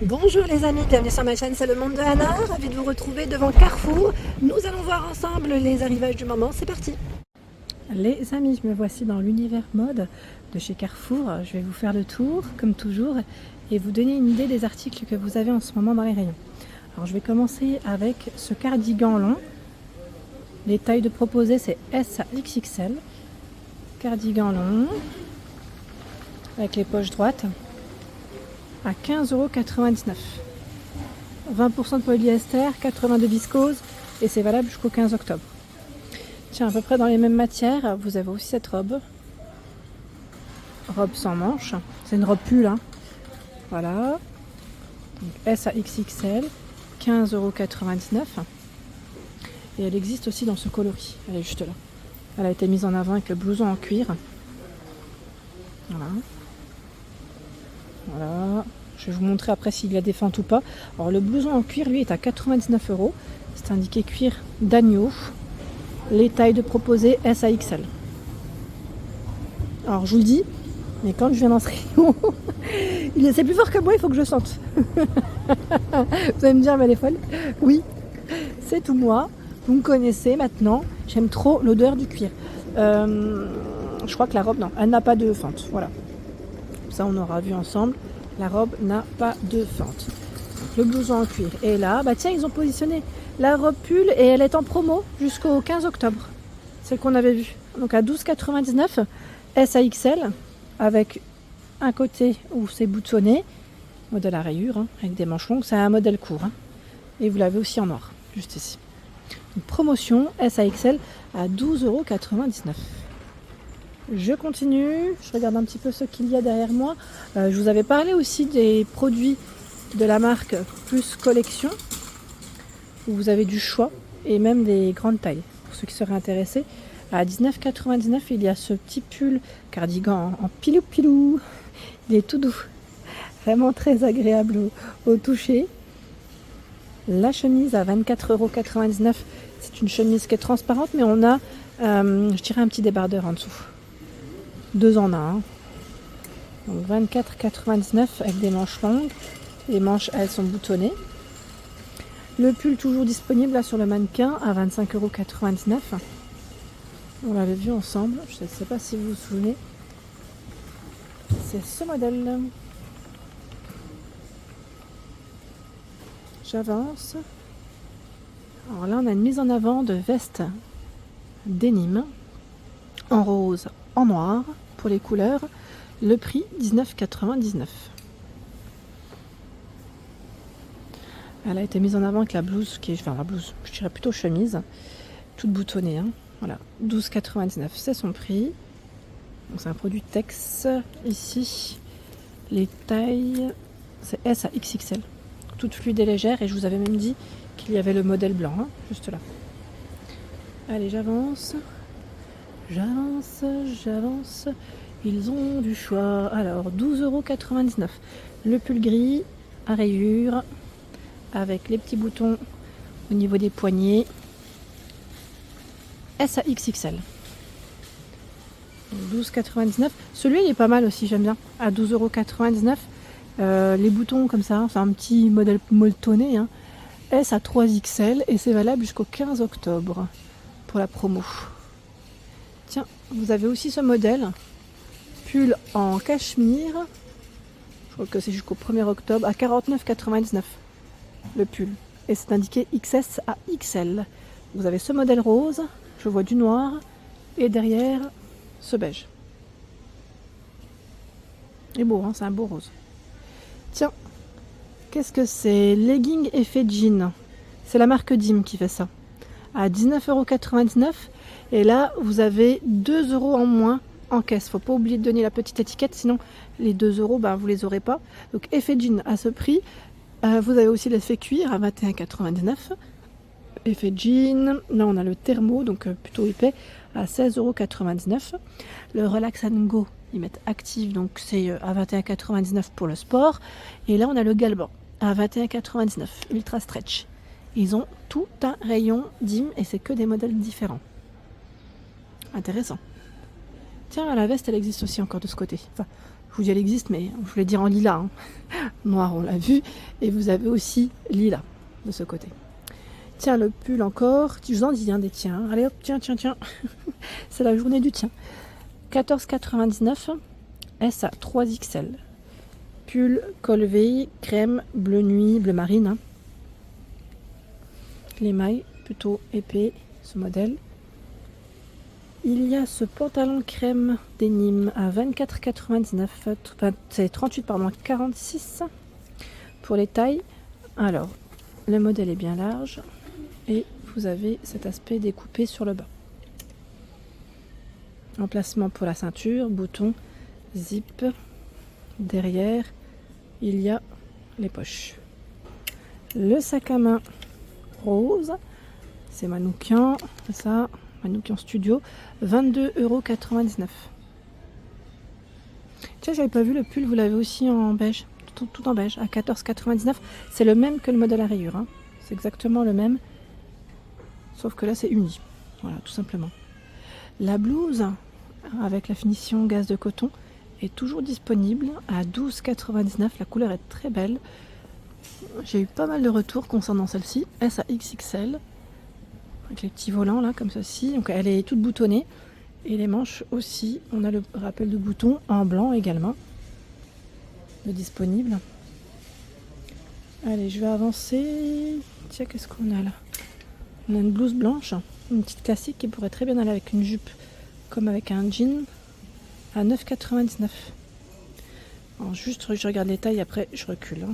Bonjour les amis, bienvenue sur ma chaîne, c'est le monde de Anna, ravi de vous retrouver devant Carrefour. Nous allons voir ensemble les arrivages du moment, c'est parti. Les amis, me voici dans l'univers mode de chez Carrefour. Je vais vous faire le tour, comme toujours, et vous donner une idée des articles que vous avez en ce moment dans les rayons. Alors je vais commencer avec ce cardigan long. Les tailles de proposées, c'est S à XXL. Cardigan long, avec les poches droites, à 15,99 €. 20% de polyester, 80 de viscose, et c'est valable jusqu'au 15 octobre. Tiens, à peu près dans les mêmes matières, vous avez aussi cette robe. Robe sans manches. C'est une robe pull, hein. Voilà. Donc S à XXL, 15,99 €. Et elle existe aussi dans ce coloris. Elle est juste là. Elle a été mise en avant avec le blouson en cuir. Voilà. Voilà. Je vais vous montrer après s'il y a des fentes ou pas. Alors le blouson en cuir, lui, est à 99 €. C'est indiqué cuir d'agneau. Les tailles de proposées S à XL. Alors je vous le dis, mais quand je viens dans ce rayon, c'est plus fort que moi, il faut que je sente. Vous allez me dire, mais elle est folle. Oui, c'est tout moi. Vous me connaissez maintenant. J'aime trop l'odeur du cuir. Je crois que la robe, non, elle n'a pas de fente. Voilà. Ça, on aura vu ensemble. La robe n'a pas de fente. Le blouson en cuir. Et là, bah tiens, ils ont positionné la robe pull et elle est en promo jusqu'au 15 octobre. Celle qu'on avait vue. Donc à 12,99 €, S à XL, avec un côté où c'est boutonné, modèle à rayures, hein, avec des manches longues. C'est un modèle court. Hein. Et vous l'avez aussi en noir, juste ici. Donc, promotion S à XL à 12,99 €. Je continue, je regarde un petit peu ce qu'il y a derrière moi. Je vous avais parlé aussi des produits de la marque Plus Collection, où vous avez du choix et même des grandes tailles. Pour ceux qui seraient intéressés, à 19,99 €, il y a ce petit pull cardigan en pilou-pilou. Il est tout doux, vraiment très agréable au toucher. La chemise à 24,99 €, c'est une chemise qui est transparente, mais on a, je dirais, un petit débardeur en dessous. 2 en 1. Donc 24,99 € avec des manches longues. Les manches, elles sont boutonnées. Le pull toujours disponible là sur le mannequin à 25,99 €. On l'avait vu ensemble. Je ne sais pas si vous vous souvenez. C'est ce modèle. J'avance. Alors là, on a une mise en avant de veste denim en rose, en noir pour les couleurs. Le prix 19,99 €. Elle a été mise en avant avec la blouse qui est, enfin la blouse, je dirais plutôt chemise, toute boutonnée. Hein. Voilà, 12,99 €, c'est son prix. Donc c'est un produit Tex. Ici, les tailles, c'est S à XXL. Toute fluide et légère, et je vous avais même dit qu'il y avait le modèle blanc, hein, juste là. Allez, j'avance. J'avance. Ils ont du choix. Alors, 12,99 €. Le pull gris à rayures avec les petits boutons au niveau des poignets. S à XXL. 12,99 €. Celui-là, il est pas mal aussi, j'aime bien. À 12,99 €. Les boutons comme ça, c'est un petit modèle molletonné. Hein. S à 3XL et c'est valable jusqu'au 15 octobre pour la promo. Tiens, vous avez aussi ce modèle, pull en cachemire, je crois que c'est jusqu'au 1er octobre, à 49,99 € le pull. Et c'est indiqué XS à XL. Vous avez ce modèle rose, je vois du noir, et derrière, ce beige. Il est beau, hein, c'est un beau rose. Tiens, qu'est-ce que c'est? Legging effet jean. C'est la marque Dim qui fait ça. À 19,99 €. Et là, vous avez 2 € en moins en caisse. Faut pas oublier de donner la petite étiquette, sinon les 2 €, ben, vous les aurez pas. Donc effet jean à ce prix. Vous avez aussi l'effet cuir à 21,99 €. Effet jean. Là, on a le thermo, donc plutôt épais, à 16,99 €. Le Relax & Go, ils mettent active, donc c'est à 21,99 € pour le sport. Et là, on a le Galban à 21,99 €, ultra stretch. Ils ont tout un rayon Dim et c'est que des modèles différents. Intéressant. Tiens, la veste, elle existe aussi encore de ce côté. Enfin, vous dis elle existe, mais je voulais dire en lilas. Hein. Noir, on l'a vu. Et vous avez aussi lilas de ce côté. Tiens, le pull encore. Je vous en dis des tiens. Allez hop, tiens. C'est la journée du tien. 14,99 S à 3XL. Pull Colvé, crème, bleu nuit, bleu marine. Hein. Les mailles plutôt épais, ce modèle. Il y a ce pantalon crème denim à 24,99. C'est 38, pardon, 46 pour les tailles. Alors, le modèle est bien large et vous avez cet aspect découpé sur le bas. Emplacement pour la ceinture, bouton, zip. Derrière, il y a les poches. Le sac à main rose, c'est Manoukian, c'est ça, Manoukian Studio, 22,99 €. Tiens, j'avais pas vu le pull, vous l'avez aussi en beige, tout en beige, à 14,99 €. C'est le même que le modèle à rayures, hein. C'est exactement le même, sauf que là c'est uni. Voilà, tout simplement. La blouse avec la finition gaze de coton est toujours disponible à 12,99 €. La couleur est très belle. J'ai eu pas mal de retours concernant celle-ci. S à XXL. Avec les petits volants là, comme ceci. Donc elle est toute boutonnée. Et les manches aussi. On a le rappel de bouton en blanc également. De disponible. Allez, je vais avancer. Tiens, qu'est-ce qu'on a là? On a une blouse blanche. Une petite classique qui pourrait très bien aller avec une jupe. Comme avec un jean. À 9,99 €. Alors juste, je regarde les tailles, après je recule. Hein.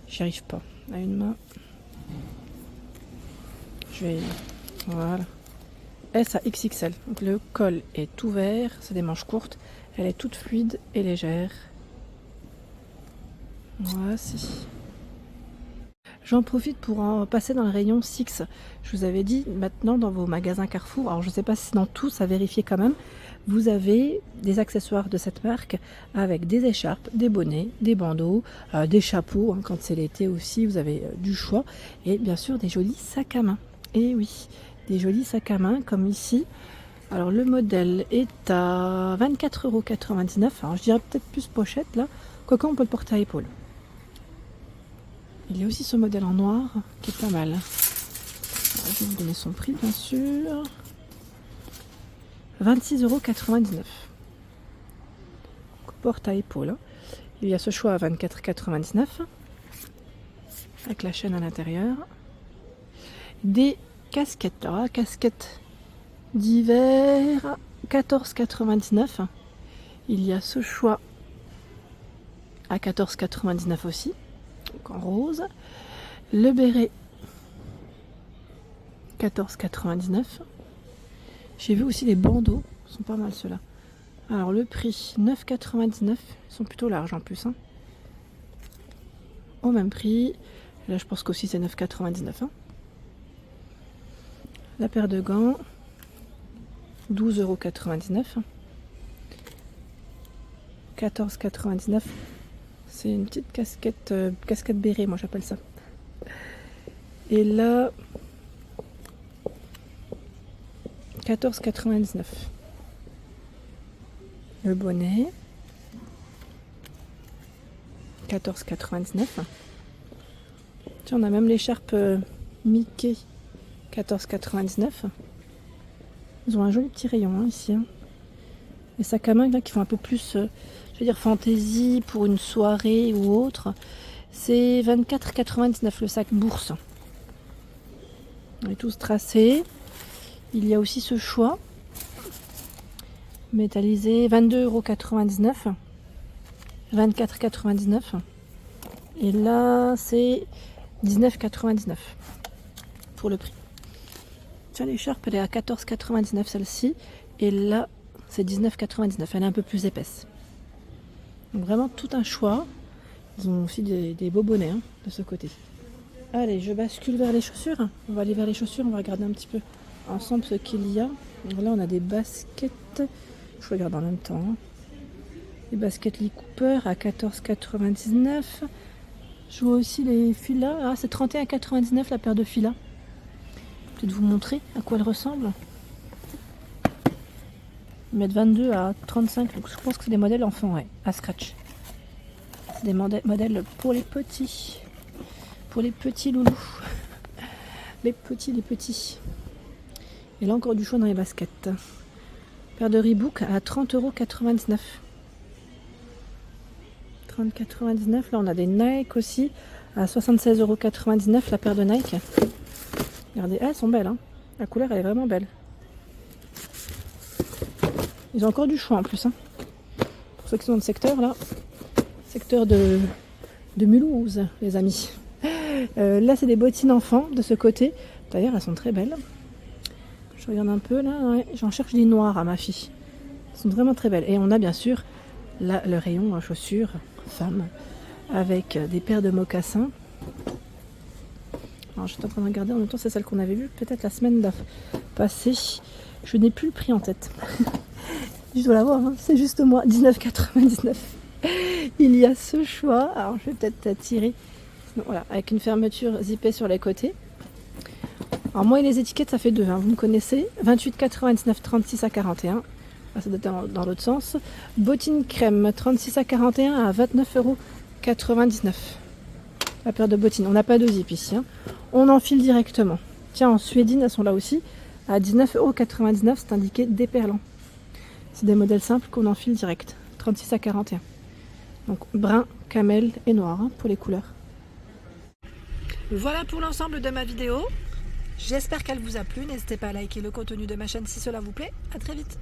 J'y arrive pas. À une main. Je vais... Voilà. S à XXL. Donc le col est ouvert. C'est des manches courtes. Elle est toute fluide et légère. Voici. J'en profite pour en passer dans le rayon Six. Je vous avais dit, maintenant dans vos magasins Carrefour, alors je ne sais pas si dans tous, à vérifier quand même, vous avez des accessoires de cette marque avec des écharpes, des bonnets, des bandeaux, des chapeaux, hein, quand c'est l'été aussi, vous avez du choix. Et bien sûr, des jolis sacs à main. Et oui, des jolis sacs à main comme ici. Alors le modèle est à 24,99 €. Alors je dirais peut-être plus pochette là, quoique on peut le porter à épaule. Il y a aussi ce modèle en noir qui est pas mal. Alors, je vais vous donner son prix bien sûr. 26,99 €. Porte à épaule. Il y a ce choix à 24,99 € avec la chaîne à l'intérieur. Des casquettes. Alors la casquette d'hiver 14,99 €. Il y a ce choix à 14,99 € aussi. Donc en rose. Le béret 14,99 €. J'ai vu aussi les bandeaux, ils sont pas mal ceux-là. Alors le prix 9,99 €, ils sont plutôt larges en plus. Hein. Au même prix, là je pense qu'aussi c'est 9,99 €. Hein. La paire de gants 12,99 €. 14,99 €. C'est une petite casquette, casquette béret, moi j'appelle ça. Et là, 14,99 €. Le bonnet, 14,99 €. Tiens, on a même l'écharpe Mickey, 14,99 €. Ils ont un joli petit rayon hein, ici. Hein. Les sacs à main là, qui font un peu plus, je veux dire, fantaisie pour une soirée ou autre. C'est 24,99 € le sac bourse. On est tous tracés. Il y a aussi ce choix. Métallisé, 22,99 €. 24,99 €. Et là, c'est 19,99 € pour le prix. Tiens, l'écharpe, elle est à 14,99 € celle-ci. Et là, c'est 19,99 €. Elle est un peu plus épaisse. Donc vraiment tout un choix. Ils ont aussi des beaux bonnets hein, de ce côté. Allez, je bascule vers les chaussures. On va aller vers les chaussures, on va regarder un petit peu ensemble ce qu'il y a. Donc là, on a des baskets. Je regarde en même temps. Hein. Les baskets Lee Cooper à 14,99 €. Je vois aussi les filas. Ah, c'est 31,99 € la paire de filas. Peut-être vous montrer à quoi elles ressemblent. Ils mettent 22 à 35, donc je pense que c'est des modèles enfants, ouais, à scratch. C'est des modèles pour les petits. Pour les petits loulous. Les petits. Et là encore du choix dans les baskets. Paire de Reebok à 30,99 €. 30,99 €. Là on a des Nike aussi à 76,99 € la paire de Nike. Regardez, elles sont belles, hein. La couleur elle est vraiment belle. Ils ont encore du choix en plus, hein. Pour ceux qui sont dans le secteur là. Secteur de Mulhouse, les amis. Là c'est des bottines enfants de ce côté. D'ailleurs elles sont très belles. Je regarde un peu là, ouais, j'en cherche des noires à ma fille. Elles sont vraiment très belles. Et on a bien sûr là, le rayon chaussures femmes avec des paires de mocassins. Alors je suis en train de regarder en même temps, c'est celle qu'on avait vue peut-être la semaine passée. Je n'ai plus le prix en tête. Je dois l'avoir, hein. C'est juste moi, 19,99 €. Il y a ce choix. Alors je vais peut-être tirer. Voilà, avec une fermeture zippée sur les côtés. Alors moi et les étiquettes ça fait deux, hein, vous me connaissez. 28,99 €, 36 à 41. Ah, ça doit être dans l'autre sens. Bottines crème, 36 à 41 à 29,99 €. La paire de bottines. On n'a pas de zip ici, hein. On enfile directement. Tiens, en suédine, elles sont là aussi. À 19,99 €, c'est indiqué déperlant. C'est des modèles simples qu'on enfile direct. 36 à 41. Donc brun, camel et noir, hein, pour les couleurs. Voilà pour l'ensemble de ma vidéo. J'espère qu'elle vous a plu. N'hésitez pas à liker le contenu de ma chaîne si cela vous plaît. À très vite.